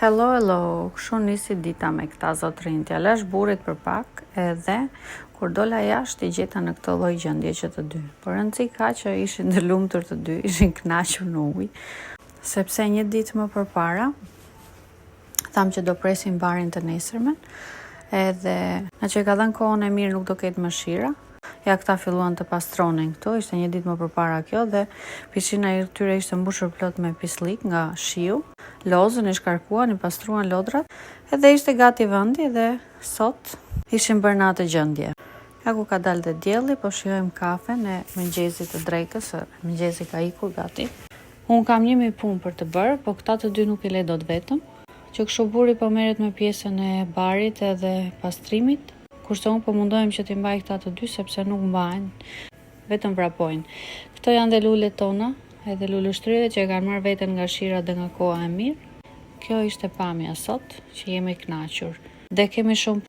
Hello, kështu nisi dita me këta zotrinj. T'ja lash burrit për pak edhe kur dola jashtë i gjeta në këtë lloj gjendje që të dy. Por rëndësi ka që ishin të lumtur të dy, ishin kënaqur në ujë, sepse një ditë më përpara tham që do presim barin të nesërmen, edhe na që ka dhënë kohën e mirë nuk do ketë mëshira. Ja, këta filluan të pastronin këto, ishte një ditë më përpara kjo dhe piscina e tyre ishte mbushur plot me pislik nga shiu. Lozën i shkarkuan, i pastruan lodrat, edhe ishte gati vendi dhe sot ishin bërë në atë gjendje. Ja ku ka dalë dhe dielli, po shijojmë kafen e mëngjesit të drekës, mëngjesi ka ikur gati. Unë kam 1000 punë për të bërë, po këta të dy nuk i le dot vetëm, që kështu burri po merret me pjesën e barit edhe pastrimit, kurse unë po mundohem që t'i mbaj këta të dy sepse nuk mbajnë, vetëm vrapojnë. Këto janë dhe lulet tona, edhe luleshtrydhe që e kanë marrë veten nga shira dhe nga koha e mirë. Kjo ishte pamja sot, që jemi kënaqur. Dhe kemi shumë